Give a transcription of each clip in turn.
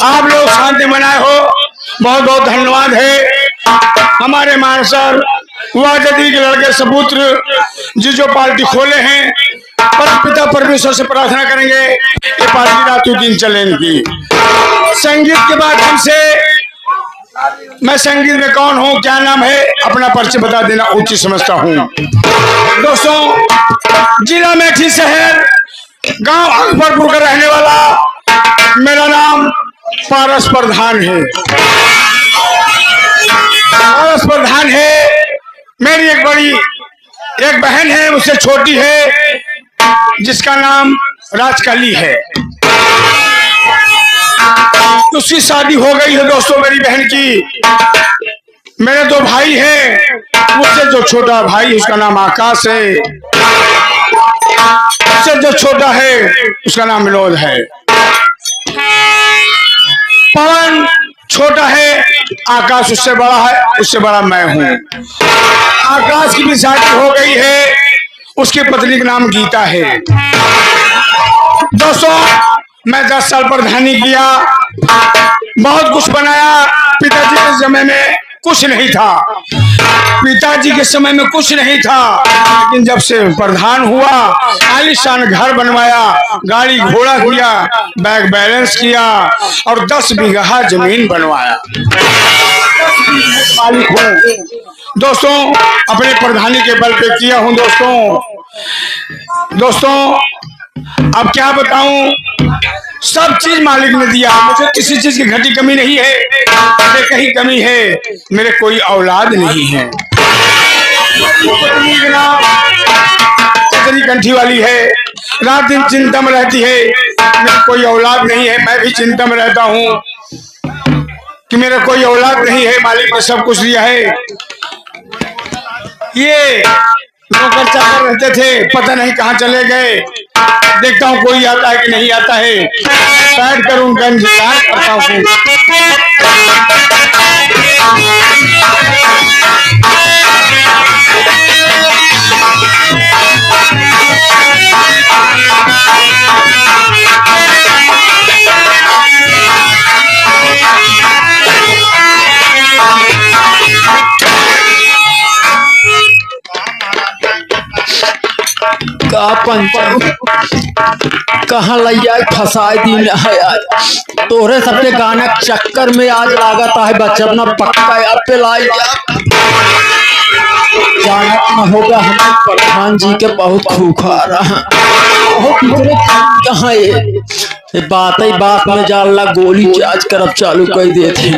आप लोग शांति बनाए हो, बहुत बहुत धन्यवाद है। हमारे मानसर वाजदी के लड़के सपुत्र जो पार्टी खोले हैं, परम पिता परमेश्वर से प्रार्थना करेंगे ये पार्टी रातों दिन चले इनकी। संगीत के बाद हमसे, मैं संगीत में कौन हूँ, क्या नाम है, अपना परिचय बता देना उचित समझता हूँ। दोस्तों, जिला मेठी शहर गांव अकबरपुर का रहने वाला मेरा नाम पारस प्रधान है। पारस प्रधान है। मेरी एक बहन है, उससे छोटी है, जिसका नाम राजकली है। उसकी शादी हो गई है दोस्तों मेरी बहन की। मेरे दो भाई हैं, मुझसे जो छोटा भाई उसका नाम आकाश है, उससे जो छोटा है उसका नाम विनोद है। पवन छोटा है, आकाश उससे बड़ा है, उससे बड़ा मैं हूँ। आकाश की भी शादी हो गई है, उसकी पत्नी का नाम गीता है। दोस्तों, मैं 10 साल प्रधानी किया, बहुत कुछ बनाया। पिताजी के समय में कुछ नहीं था, पिताजी के समय में कुछ नहीं था, लेकिन जब से प्रधान हुआ आलीशान घर बनवाया, गाड़ी घोड़ा किया, बैंक बैलेंस किया और 10 बीघा जमीन बनवाया। मालिक हूँ दोस्तों, अपने प्रधानी के बल पे किया हूँ। दोस्तों अब क्या बताऊं, सब चीज मालिक ने दिया मुझे, किसी चीज की घटी कमी नहीं है। मेरे कहीं कमी है, मेरे कोई औलाद नहीं है। चतरी कंठी वाली है, रात दिन चिंता में रहती है। मेरी कोई औलाद नहीं है, मैं भी चिंता में रहता हूँ कि मेरा कोई औलाद नहीं है। मालिक ने सब कुछ दिया है। ये नौकर चाकर रहते थे, पता नहीं कहाँ चले गए। देखता हूँ कोई आता है कि नहीं आता है, बैठ कर उनका इंतजार करता हूँ। कहाँ लैया फसाए दिन है आज। तोहरे सबके गाना चक्कर में आज लागत है बचपना पक्का अब पे लाई जानत न होगा। हमारे प्रधान जी के बहुत खूखा रहा, कहाँ ये बात में जाला गोली चार्ज करब चालू कर देते।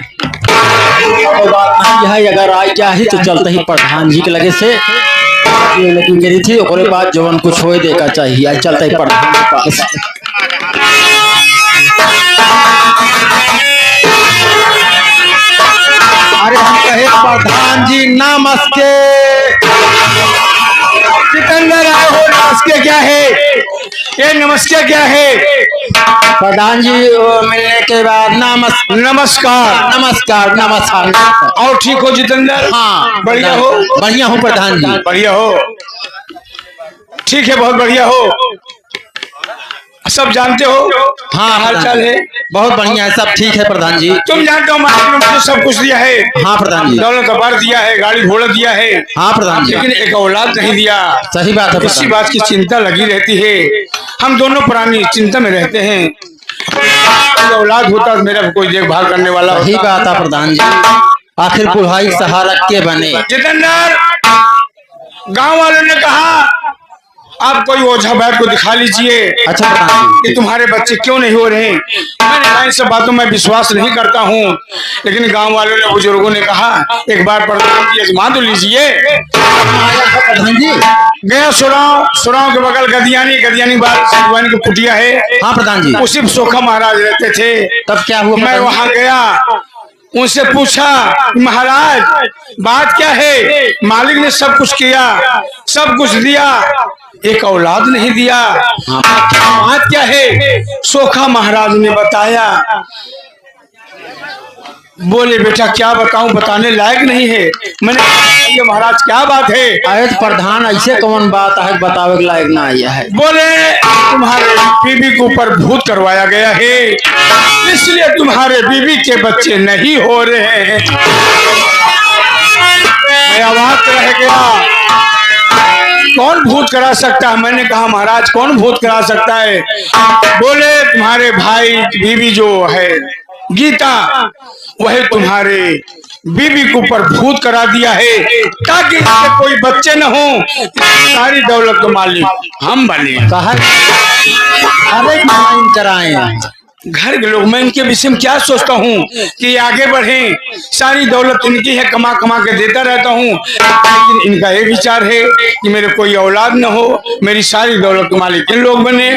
बात नहीं है, अगर आई जाही तो चलते ही प्रधान जी के लगे से लेकिन करी थी ओकरे बाद जवन कुछ होए देखा चाहिए। आज चलते ही प्रधान के पास। अरे हम कहे प्रधान जी नमस्ते। सिकंदर आए हो, नमस्ते क्या है ये, नमस्ते क्या है? प्रधान जी मिलने के बाद नमस्कार। और ठीक हो जितेंद्र? हाँ बढ़िया हो? बढ़िया हूँ प्रधान जी। बढ़िया हो, ठीक है, बहुत बढ़िया हो। सब जानते हो? हाँ हाल चाल है? बहुत बढ़िया है, सब ठीक है प्रधान जी। तुम जानते हो मालिक ने मुझे सब कुछ दिया है। हाँ प्रधान जी। दौलत अपार दिया है, गाड़ी घोड़ा दिया है। हाँ प्रधान जी। लेकिन एक औलाद नहीं दिया। सही बात है। इसी बात की चिंता लगी रहती है। हम दोनों प्राणी चिंता में रहते हैं। औलाद होता तो मेरा कोई देखभाल करने वाला। सही बात है प्रधान जी, आखिर बुढ़ाई सहारा के बने। जितेंद्र, गांव वालों ने कहा आप कोई ओझा वैद्य को दिखा लीजिए। अच्छा प्रधान जी। कि तुम्हारे बच्चे क्यों नहीं हो रहे? मैंने कहा इन सब बातों में विश्वास नहीं करता हूँ, लेकिन गांव वालों ने, बुजुर्गों ने कहा एक बार प्रधान जी आजमा तो लीजिए। प्रधान जी गया सुराव के बगल गदियानी बात की कुटिया है। हाँ प्रधान जी। उसी सोखा महाराज रहते थे। तब क्या हुआ? मैं वहां गया, उनसे पूछा महाराज बात क्या है? मालिक ने सब कुछ किया, सब कुछ दिया, एक औलाद नहीं दिया। बात क्या है? सोखा महाराज ने बताया बोले बेटा क्या बताऊं, बताने लायक नहीं है। मैंने कहा, ये महाराज क्या बात है? अरे तो प्रधान ऐसे कौन बात है बतावे के लायक ना आया है। बोले तुम्हारे बीबी के ऊपर भूत करवाया गया है, इसलिए तुम्हारे बीबी के बच्चे नहीं हो रहे हैं। मैं अवाक रह गया, कौन भूत करा सकता है? मैंने कहा महाराज कौन भूत करा सकता है? बोले तुम्हारे भाई बीबी जो है गीता, वह तुम्हारे बीबी के ऊपर भूत करा दिया है ताकि इसके कोई बच्चे न हो, सारी दौलत के मालिक हम बने। कहा अरे क्यों कराए घर के लोग, मैं इनके विषय में क्या सोचता हूँ कि आगे बढ़े, सारी दौलत इनकी है, कमा कमा के देता रहता हूँ, लेकिन इनका ये विचार है कि मेरे कोई औलाद न हो, मेरी सारी दौलत के मालिक इन लोग बने।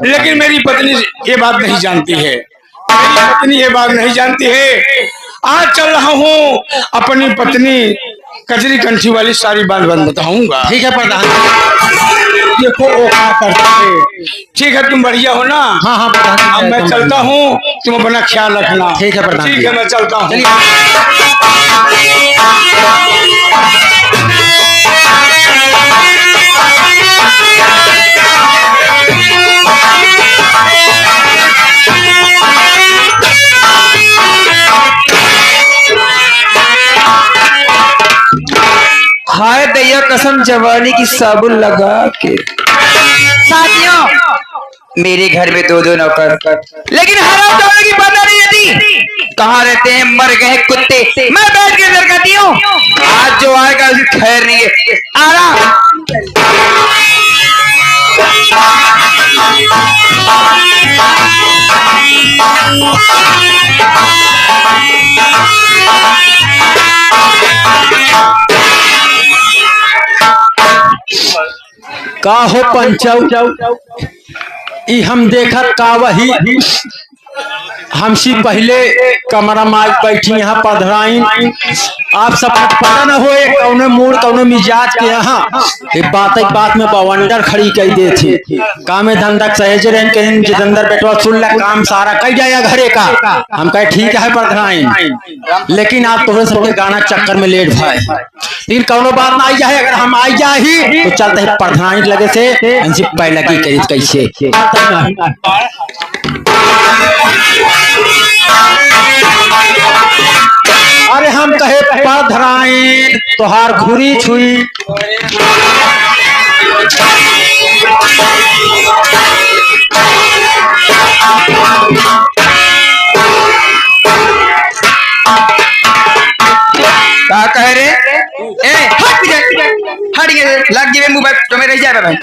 लेकिन मेरी पत्नी ये बात नहीं जानती है, मेरी पत्नी ये बात नहीं जानती है। आज चल रहा हूँ अपनी पत्नी कजरी कंठी वाली सारी बात बताऊंगा। ठीक है प्रधान। देखो वो क्या करता है। ठीक है तुम बढ़िया हो ना? हाँ हाँ प्रधान। अब मैं चलता हूँ, तुम अपना ख्याल रखना। ठीक है प्रधान। ठीक है मैं चलता हूँ। हाय दैया कसम जवानी की साबुन लगा के। साथियों मेरे घर में दो दो नौकर, लेकिन हराम जाने की पता नहीं रहती कहाँ रहते हैं, मर गए कुत्ते। मैं बैठ के इधर कहती हूँ आज जो आएगा उसकी खैर नहीं है। आ रहा का हो पंचौ ई हम देखत का वही हमसी पहले कमरा माज बैठी यहाँ पधराइन। आप सब पता न होए कौनो मूड कौनो मिजाज के यहाँ बात में बवंडर खड़ी कई दे थी। काम धंधा सहेज रहन के जितेंद्र बेटवा सुन ला काम सारा कई जाएगा घरे का। हम कहे ठीक है पधराइन, लेकिन आप तोहरे सबके गाना चक्कर में लेट भाई, लेकिन कौनो बात ना आई जाए। अगर हम आई जाही तो चलते है पधराइन लगे से इनसे पहले की करी कैसे। अरे हम कहे पधराइन तोहार घुरी छुई। क्या कह रहे? ए हट गए लग गए मुंह तो मेरे जा रहा है।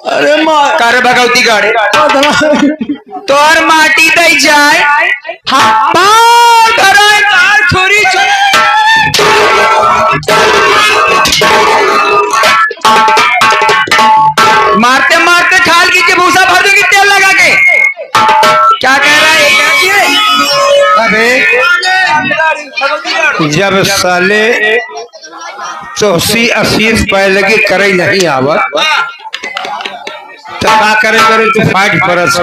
अरे माँ कर भगवती गाड़े तोर माटी दई जाए छोरी मारते मारते खाल की भूसा भर दूंगी तेल लगा के। क्या कह रहा है? अबे जब साले 84-80 पहले के करे नहीं आवत तो का करे करे तू फाइट परस।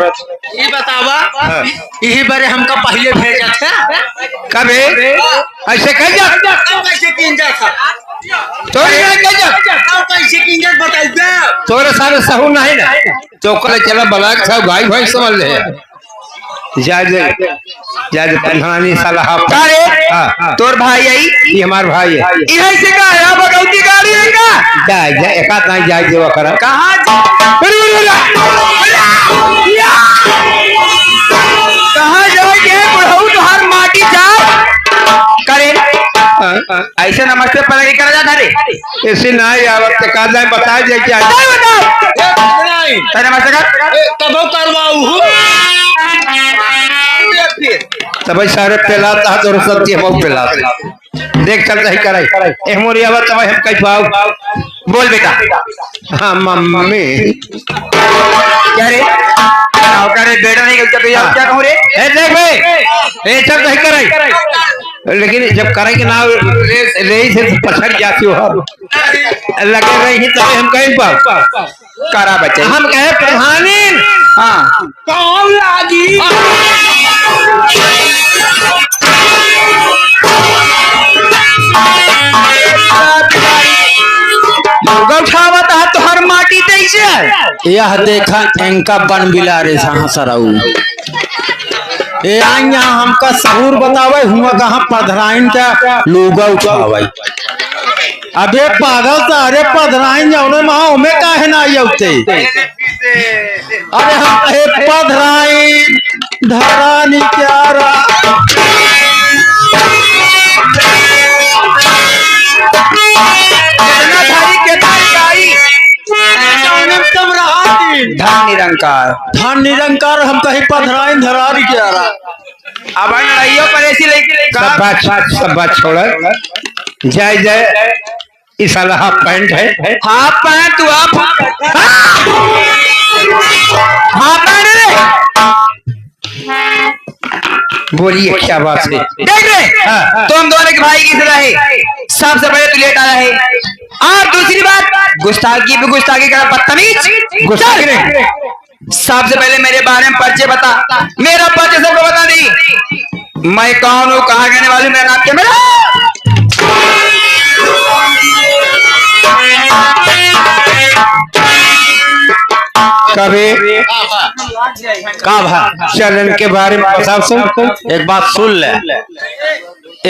ये बतावा यही बारे हमका पहले भेजा था कबे ऐसे कह जा कैसे किंजा था तोरे सारे सहू नहीं ना तो कल चला बलाक था भाई भाई समझ ले जाज प्रधानी साला हाँ तोर भाई आई ये हमार भाई है इधर से का है भगवती गाड़ी है का जा एकात नहीं जाए देवा करा कहाँ कहाँ जाओगे बुढ़ऊ तुहार माटी जा करे ऐसे नमस्ते पहले करा जाता रे ऐसे नहीं आवत का जाए बता जाए क्या नमस्ते कर तब करवाऊ तब सारे पेलाता है तो सत्य बहुत पेलाते देख चलता ही कराई एमोरी आवत तब हम कह पाओ बोल बेटा। हाँ मम्मी क्या रे करे बेटा नहीं क्या कहूँ रे देख भाई ये चल नहीं कराई लेकिन जब कराई के नाम ले से पछड़ जाती हो लगे रही तब हम कहीं पाओ करा बच्चे हम कहे प्रधानी हाँ कौन लागी यह देखा इनका बन बिलारे सराऊ ये आई यहाँ हमका सहूर बतावे हुआ कहाँ पधराइन का लोगा उठावे। अबे पागल सारे पधराइन जाओ वहां में काहे ना आते। अरे हम कहे पधराइन धरानी क्यारा धन निरंकार हम कहीं पधराइन धरानी क्यारा। अब लड़ाइयों पर ऐसी सब बात छोड़ जय जय इस साला हाफ पैंट है। हाफ पैंट तू हाफ पैंट बोलिए क्या बात है। देख रहे तुम दोनों के भाई की सजा है। सबसे पहले तू लेट आया है और दूसरी बात गुस्ताखी पे गुस्ताखी कर बदतमीज गुस्ताखी नहीं। सबसे पहले मेरे बारे में परिचय बता। मेरा परिचय सबको बता दी। मैं कौन हूँ कहाँ रहने वाली मेरा नाम क्या मेरा कभी का भा चलन के बारे में बता सब। एक बात सुन ले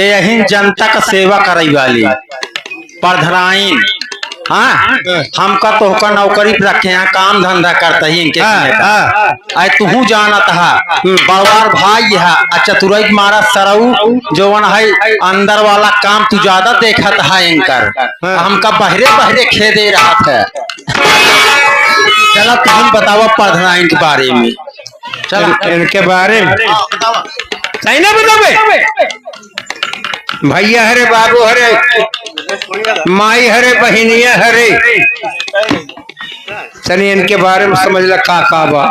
यही जनता का सेवा करई वाली पधराइन। हाँ हमका तो होकर नौकरी पे रखे हैं काम धंधा करता ही इनके आए तू जानत है बड़वार भाई है। अच्छा तुरंत मारा सरऊ जौन है अंदर वाला काम तू ज्यादा देखत है इनकर हमका बहरे बहरे खेदे रहा था। चला तुम बताओ पधराइन के बारे में। चला इनके बारे में सही ना बतावे भैया हरे बाबू हरे माई हरे बहनिया हरे चलिए इनके बारे में समझ ला का बा।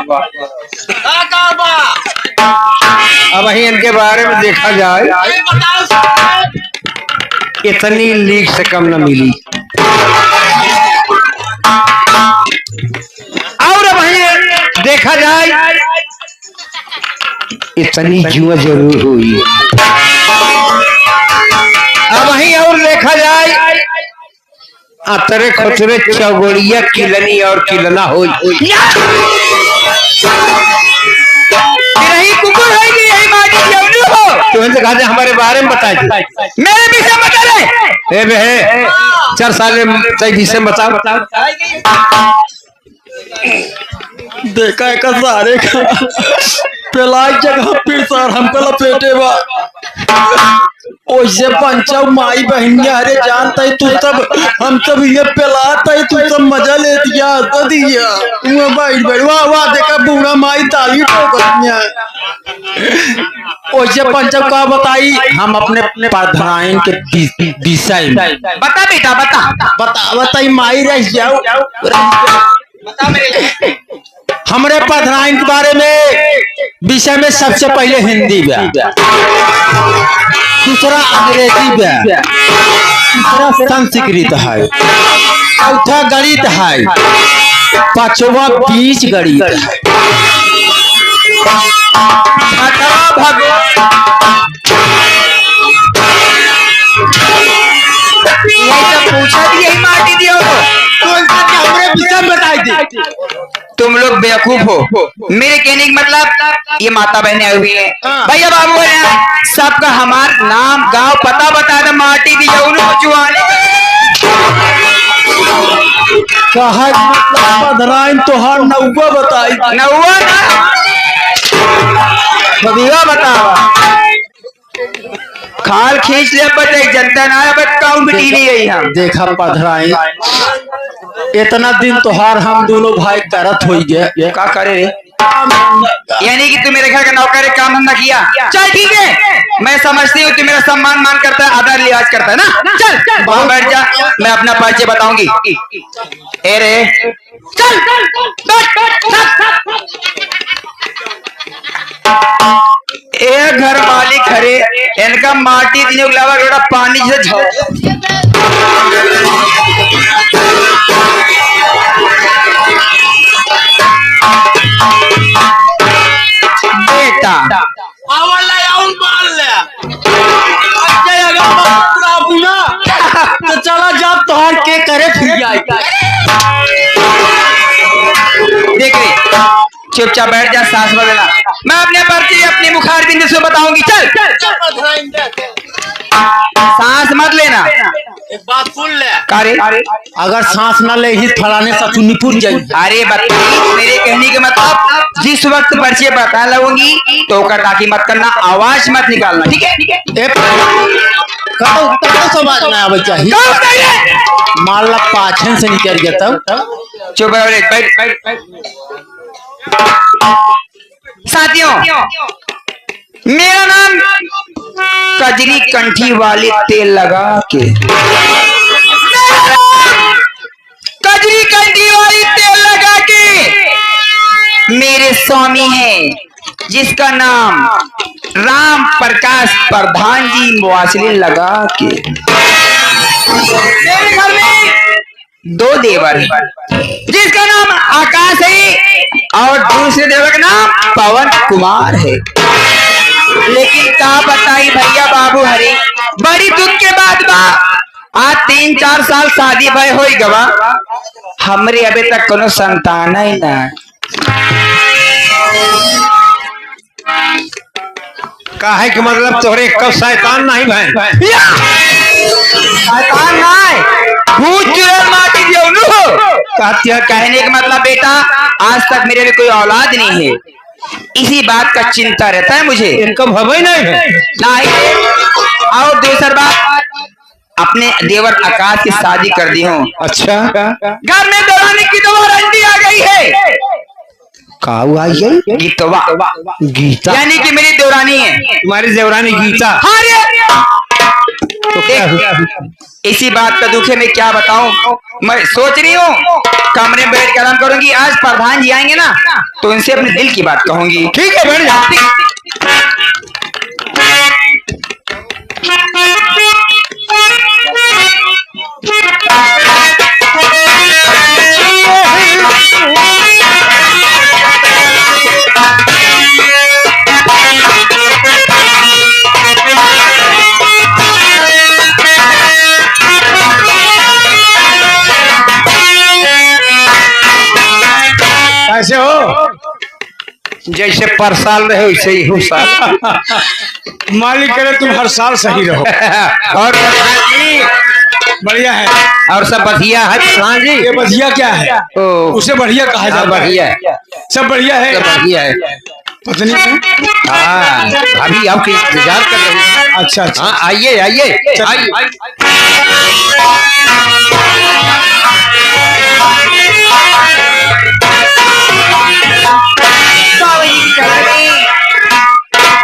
अब वही इनके बारे में देखा जाए इतनी लीक से कम न मिली और वही देखा जाए इतनी जुआ जरूर हुई। अब वहीं और देखा जाए अतरे खतरे चौगड़िया किलनी और किलना हो कुकुर है कि यही माटी जरूर हो। तुमसे कहा हमारे बारे में बताए मेरे विषय बता रहे ए बे 4 साल में विषय बता देखा का सारे का पेलाई जगह फिर सर हमको लपेटे बा ओइसे पंचा माई बहनिया हरे जानता है तू तब हम तब ये पेलाता है तू सब मजा ले दिया तो दिया तू भाई भाई वाह वाह देखा बूढ़ा माई ताली ठोकतिया। ओइसे पंचा का बताई हम अपने पधराइन के विषय में बता बेटा बता बताई माई रह जाओ हमरे पधराइन के बारे में विषय में सबसे पहले हिंदी बा दूसरा अंग्रेजी बा तीसरा संस्कृत है चौथा गणित है पांचवा बीज गणित है छठवा भगवान पूछा भी यही माटी दियो हमरे विषय में बताई थी। तुम लोग बेवकूफ हो। मेरे कहने का मतलब ये माता बहने आई हुई है भैया बाबू है सबका हमार नाम गांव पता बता दे माटी दी कहा मतलब पधराइन तोहार नौवा बताई नौवा ना बतावा खाल खींच ले बटे जनता ना काउंट बिटी नहीं है हम देखा पधराइन इतना दिन तोहार हम दोनों भाई करत हो गए क्या करे रे यानी कि तू मेरे घर का नौकर काम धंधा किया चल ठीक है मैं समझती हूँ तू मेरा सम्मान मान करता है आदर लिहाज करता है ना चल वहां बैठ जा मैं अपना परिचय बताऊंगी ए रे चल ए घर मालिक हरे इनका माटी देने के अलावा थोड़ा पानी से झो बेटा तो चला जा तोहर के करे फिर देख रहे, चुपचाप बैठ जा, सांस बदला। मैं अपने पर्ची अपनी बुखार बिंदु से बताऊंगी। चल सांस मत लेना। एक बात सुन ले, कारे अगर सांस न ले ही फलाने सचुनी फूट जाएगी। अरे बता, मेरे कहने के मतलब जिस वक्त पर्ची बता लगूंगी तो ताकि मत करना, आवाज मत निकालना, ठीक है? कतो समझ ना आवे चाहिए। मान ला पाछन से निकल गया तब। चुप रहो, बैठ। साथियों, मेरा नाम कजरी कंठी वाले तेल लगा के, कजरी कंठी वाली तेल लगा के मेरे स्वामी हैं, जिसका नाम राम प्रकाश प्रधान जी मुआसली लगा के। मेरे घर में 2 देवर हैं, जिसका नाम आकाश है और दूसरे देवर का नाम पवन कुमार है। लेकिन क्या बताई भैया बाबू हरे, बड़ी दुख के बाद बा आज 3-4 साल शादी भय हो गवा, हमरे अभी तक कोनो संतान ही ना। काहे के मतलब तोहरे कब शैतान नहीं भाई? शैतान नहीं, भूत चुड़ैल माटी देवनु हो। कहने का मतलब बेटा, आज तक मेरे भी कोई औलाद नहीं है, इसी बात का चिंता रहता है मुझे। इनका भवई नहीं है। नहीं, और दूसरी बात, अपने देवर आकाश की शादी कर दी हूँ। अच्छा, घर में दौरानी की तो वारंटी आ गई है। काऊ आई है? गीतवा, गीता यानी कि मेरी देवरानी है। तुम्हारी देवरानी गीता। हाँ रे। तो क्या हुआ? इसी बात का दुख है, मैं क्या बताऊं। मैं सोच रही हूँ कमरे में बैठ कर आराम करूंगी, आज प्रधान जी आएंगे ना तो उनसे अपने दिल की बात कहूंगी। ठीक है, बैठ जा। कैसे हो? जैसे पर साल रहे वैसे ही हूँ साल। मालिक करे तुम हर साल सही रहो। और प्रधान जी बढ़िया है। और सब बढ़िया है प्रधान जी। ये बढ़िया क्या है? ओ, उसे बढ़िया कहा हाँ, जाता है। बढ़िया है, सब बढ़िया है। सब बढ़िया है। पत्नी हाँ, भाभी आपकी इंतजार कर रही है। अच्छा अच्छा। हाँ, आइए आइए आइए।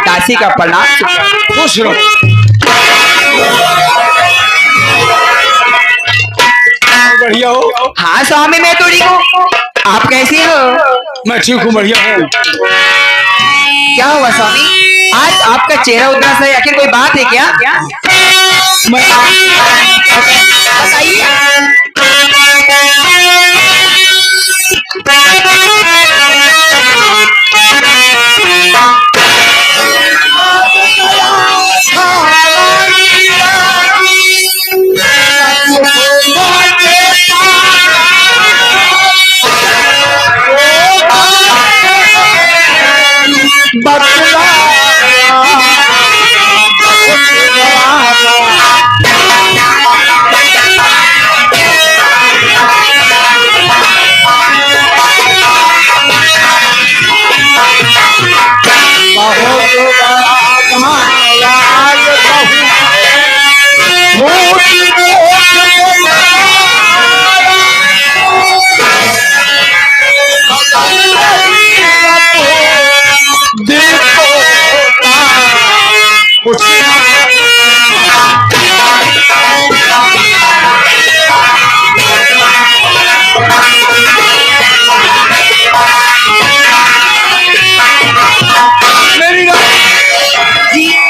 दासी का प्रणाम। खुश रहो। बढ़िया हो? हाँ स्वामी, मैं तो ठीक हूँ, आप कैसे हो? मैं ठीक हूँ, बढ़िया हूँ। क्या हुआ स्वामी, आज आपका चेहरा उदास है, आखिर कोई बात है क्या? मैं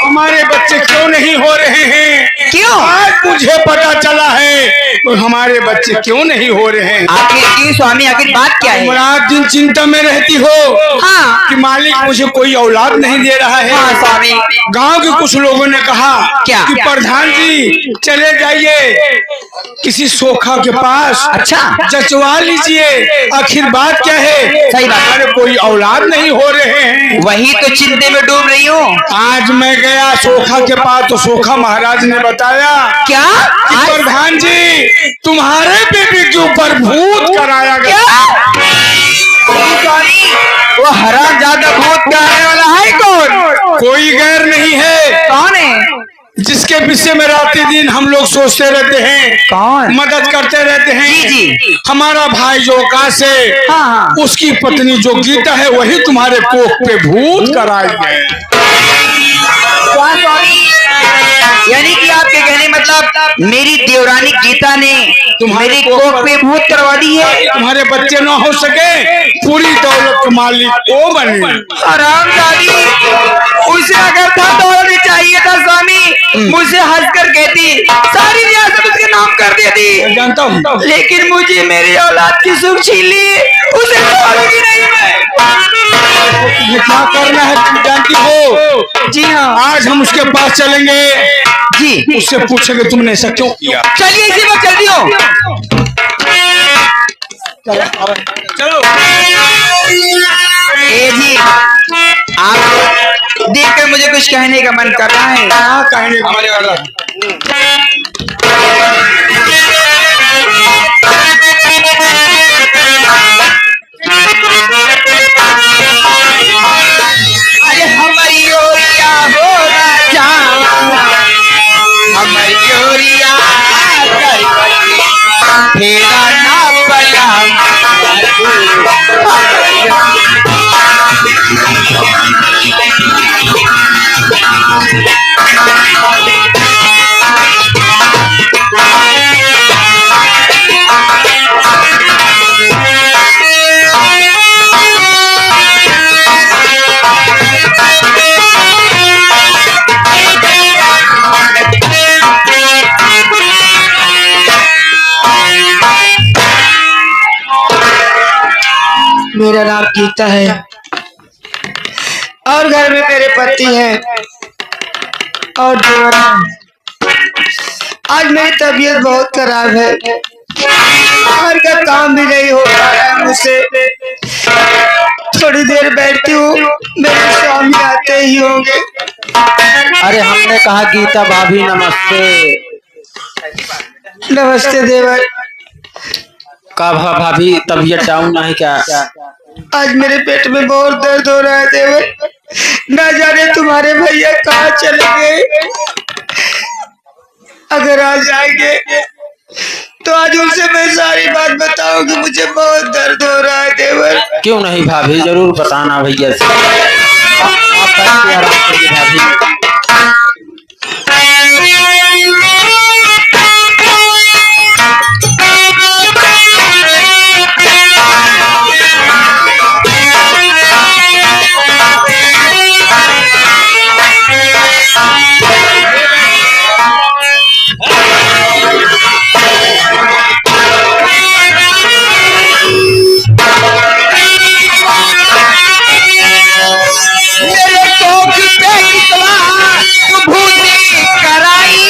हमारे बच्चे क्यों नहीं हो रहे हैं? क्यों? आज मुझे पता चला है तो हमारे बच्चे क्यों नहीं हो रहे हैं। आखिर क्यों स्वामी, आखिर बात क्या है? तुम रात दिन चिंता में रहती हो हाँ कि मालिक मुझे कोई औलाद नहीं दे रहा है। हाँ स्वामी, गांव के कुछ लोगों ने कहा क्या? कि प्रधान जी चले जाइए किसी सोखा के पास, अच्छा। जचवा लीजिए आखिर बात क्या है। सही बात। अरे कोई औलाद नहीं हो रहे हैं। वही तो चिंता में डूब रही हूँ। आज मैं गया सोखा के पास तो सोखा महाराज ने बताया क्या? कि प्रधान जी तुम्हारे बेटे के ऊपर भूत कराया गया। वो हरामजादा भूत कराने वाला है कौन? कोई गैर नहीं है, कौन है? जिसके विषय में रात दिन हम लोग सोचते रहते हैं, कौन? मदद करते रहते हैं। जी। हमारा भाई जो काश है, हाँ। उसकी पत्नी जो गीता है वही तुम्हारे कोख पे भूत कराई है। यानी कि आपके कहने मतलब मेरी देवरानी गीता ने मेरी कोख पे भूत करवा दी है। तुम्हारे बच्चे न हो सके, पूरी दौलत के मालिक वो बने। हरामजादी, उसे अगर था दौलत चाहिए था स्वामी, मुझे हंस कर कहती, सारी रियासत उसके नाम कर देती। जानता हूँ, लेकिन मुझे मेरी औलाद की सुख छीन ली, उसे छोड़ूंगी नहीं मैं। तुम्हें क्या करना है तुम जानती हो। जी हाँ। आज हम उसके पास चलेंगे जी। उससे पूछेंगे तुमने ऐसा क्यों किया। चलिए इसी वक्त जल्दी हो। चलो। ए जी, आप देखकर मुझे कुछ कहने का मन कर रहा है। हाँ कहने का मन कर रहा है। अरे हमारी ओरिया हो राजा, हमारी ओरिया फेरा ना पड़ा। मेरा नाम गीता है और घर में मेरे पति हैं और देवर हैं। आज मेरी तबीयत बहुत खराब है, घर का काम भी नहीं हो पा रहा है मुझसे। थोड़ी देर बैठती हूँ, मेरे स्वामी आते ही होंगे। अरे हमने कहा गीता भाभी नमस्ते। नमस्ते देवर। का भाभी तबीयत डाउन नहीं क्या? आज मेरे पेट में बहुत दर्द हो रहा है देवर, ना जाने तुम्हारे भैया कहाँ चले गए। अगर आ जाएंगे तो आज उनसे मैं सारी बात बताऊंगी। मुझे बहुत दर्द हो रहा है देवर। क्यों नहीं भाभी, जरूर बताना भैया से। आप बैठ के आराम करिए भाभी। मेरे कोख पे कितवा तू भूती कराई।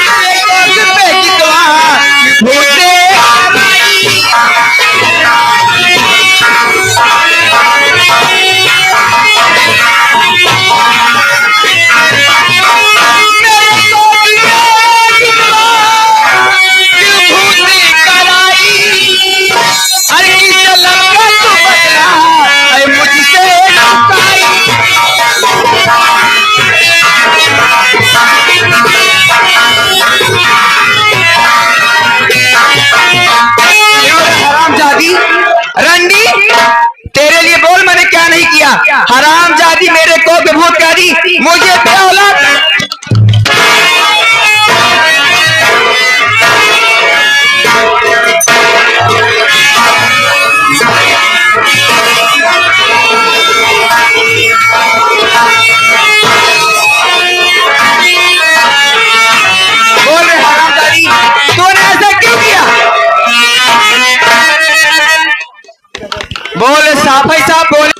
मेरे कोख पे कितवा तू भूती रंडी, तेरे लिए बोल मैंने क्या नहीं किया। हरामजादी मेरे को भूत कह दी, मुझे क्या औलाद। बोल रहे हरामजादी, तूने ऐसा क्यों किया? बोल साफ भाई साहब बोले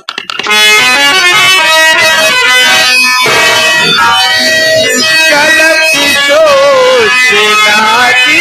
गलत सोच लाती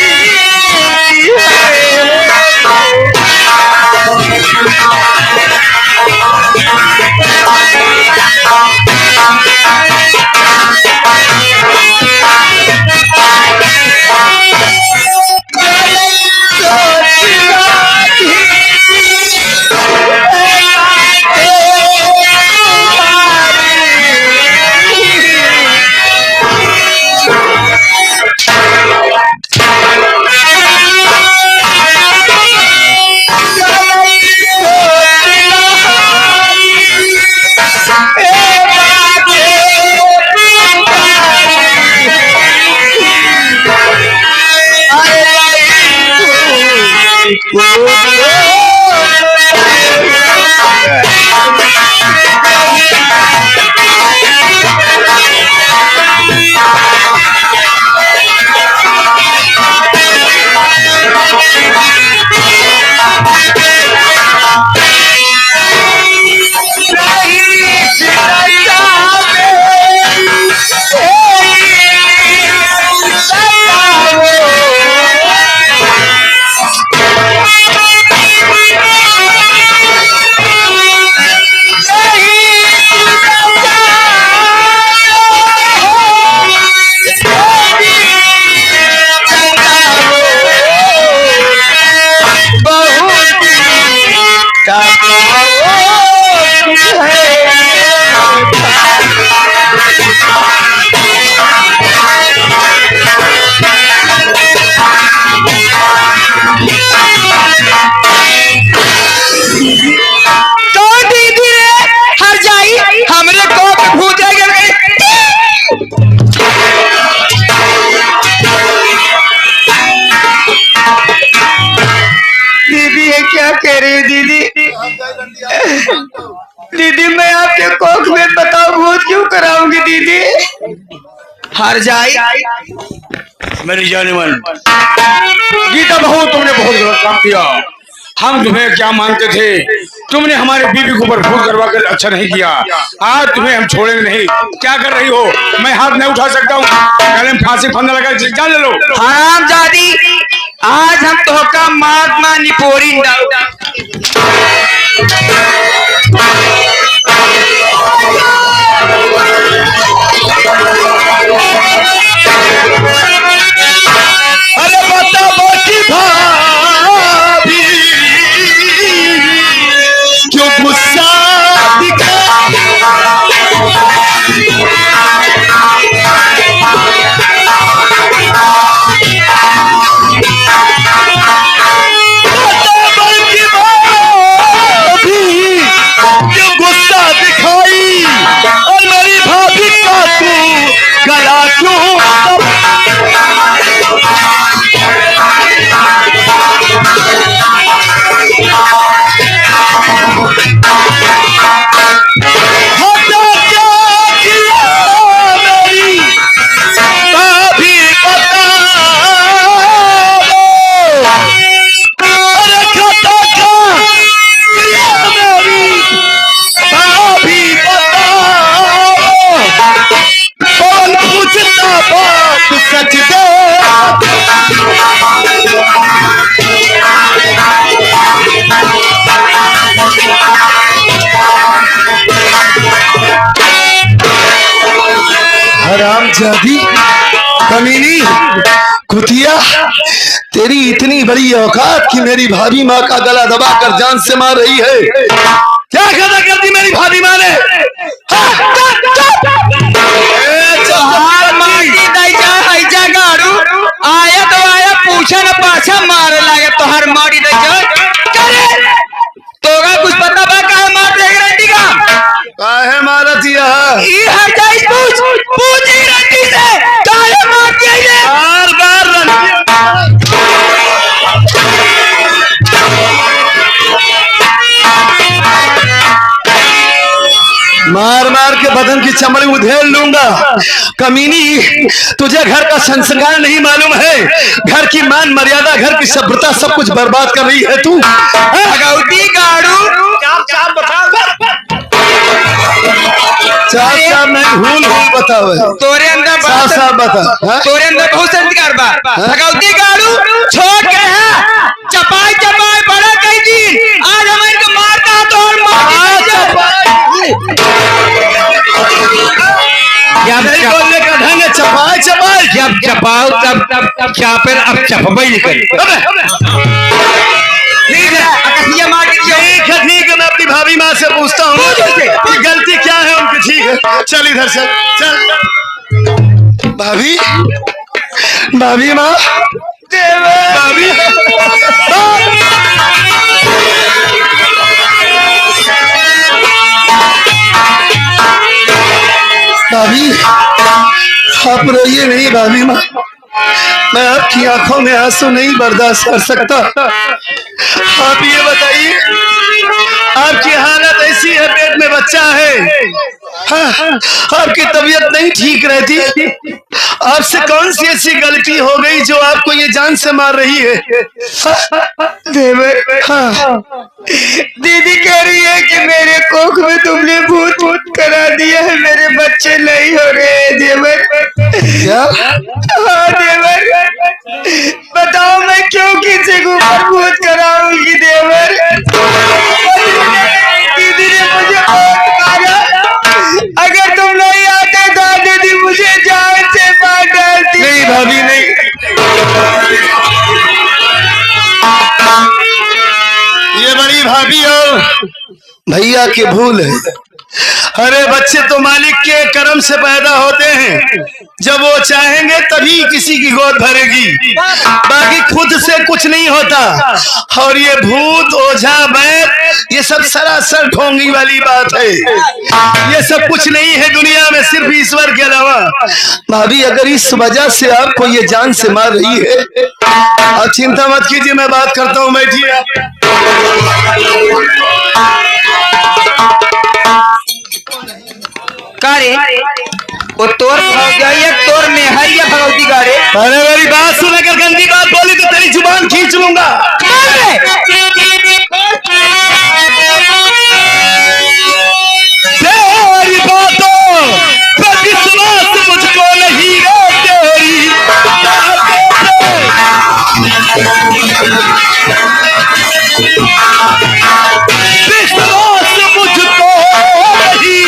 दीदी मैं आपके कोख में बताओ भूत क्यों कराऊंगी दीदी? हार जाई मेरी जाने मन गीता बहू, तुमने बहुत गलत काम किया। हम तुम्हें क्या मानते थे? तुमने हमारे बीवी को ऊपर भूत करवा कर अच्छा नहीं किया। आज तुम्हें हम छोड़ेंगे नहीं। क्या कर रही हो? मैं हाथ नहीं उठा सकता हूँ। गले में फांसी फंदा लगा जान ले लो। हराम जादी, आज हम तो का महात्मा निपोरी अरे बता बाकी भाभी क्यों गुस्सा दिखा? हरामजादी, कमीनी, कुतिया, तेरी इतनी बड़ी औकात कि मेरी भाभी माँ का गला दबाकर जान से मार रही है। क्या खता करती मेरी भाभी माँ ने? आया तो आया, पूछा न पाछा मारे लागे तो हर मारी दे तोगा कुछ पता बा काहे मार देख रही का? काहे मारत ई हर जाई पूछ ही रही से काहे मार दिए? बार बार मार मार के बदन की चमड़ी उधेड़ लूंगा। कमीनी, तुझे घर का संस्कार नहीं मालूम है? घर की मान मर्यादा, घर की सभ्यता सब कुछ बर्बाद कर रही है तू। भगवती गाड़ू, साफ बता। साफ साफ नहीं, भूल भूल बताओ। तोरे अंदर साफ साफ बता। हाँ? तोरे अंदर बहुत संस्कार बा। भगवती गाड़ू छोड़ के है चपाई चपाई बड़ा कई दिन आज हमें इनको मारता तो और नहीं बोलने का ढंग है, चपाई चपाई। जब चपाओ तब चापेर अब चपबई निकल। ठीक है अकसिया मार के ठीक है ठीक है, मैं अपनी भाभी माँ से पूछता हूँ कि गलती क्या है उनकी। ठीक है चल इधर चल चल। भाभी भाभी माँ, भाभी भाभी आप रोइए नहीं भाभी माँ, मैं आपकी आंखों में आंसू नहीं बर्दाश्त कर सकता। आप ये बताइए, आपकी हालत ऐसी है, पेट में बच्चा है, हाँ, आपकी तबीयत नहीं ठीक रहती। आपसे कौन सी ऐसी गलती हो गई जो आपको ये जान से मार रही है? देवर, हाँ, दीदी कह रही है कि मेरे कोख में तुमने भूत करा दिया है, मेरे बच्चे नहीं हो रहे हैं देवर। क्या? हाँ देवर, बताओ मैं क्यों किसी को ऊपर भूत कराऊंगी देवर। दीदी ने मुझे बहुत मारा, अगर तुम नहीं आते तो दीदी मुझे जान से मार डालती। नहीं भाभी नहीं, ये बड़ी भाभी और भैया की भूल है। अरे बच्चे तो मालिक के कर्म से पैदा होते हैं, जब वो चाहेंगे तभी किसी की गोद भरेगी, बाकी खुद से कुछ नहीं होता। और ये भूत ओझा वैद ये सब सरासर ढोंगी वाली बात है, ये सब कुछ नहीं है दुनिया में सिर्फ ईश्वर के अलावा। भाभी अगर इस वजह से आपको ये जान से मार रही है, आप चिंता मत कीजिए, मैं बात करता हूँ, बैठिए आप। कारे वो तोर भौजाई तोर में है ये भगवती गारे। अरे मेरी बात सुन, अगर गंदी बात बोली तो तेरी जुबान खींच लूंगा। तेरी बातों पर विश्वास मुझको नहीं है, तेरी विश्वास मुझको नहीं,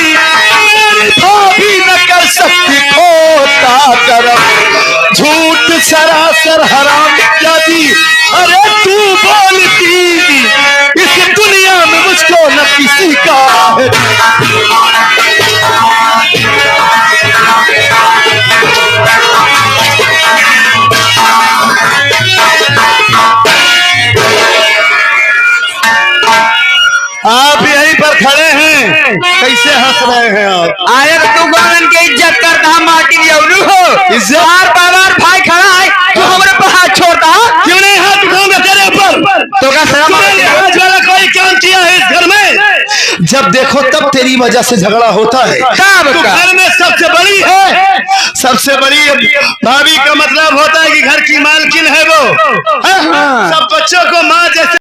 मेरी भाभी न कर सकती खोटा करम, झूठ सरासर हराम जाती। अरे तू बोलती इस दुनिया में मुझको न किसी का आप यहीं पर खड़े हैं, कैसे हंस रहे हैं आप? आए तू गौरन के इज्जत करता माटी जरूर हो, इज्जत? बार भाई खड़ा है तू हमारे पर हाथ छोड़ता। क्यों नहीं हाथ उठाऊंगा तेरे ऊपर? तो का शर्म तूने लिहाज वाला कोई काम किया है इस घर में? जब देखो तब तेरी वजह से झगड़ा होता है। तू घर में सबसे बड़ी है, सबसे बड़ी भाभी का मतलब होता है कि घर की मालकिन है वो। हाँ? सब बच्चों को माँ जैसे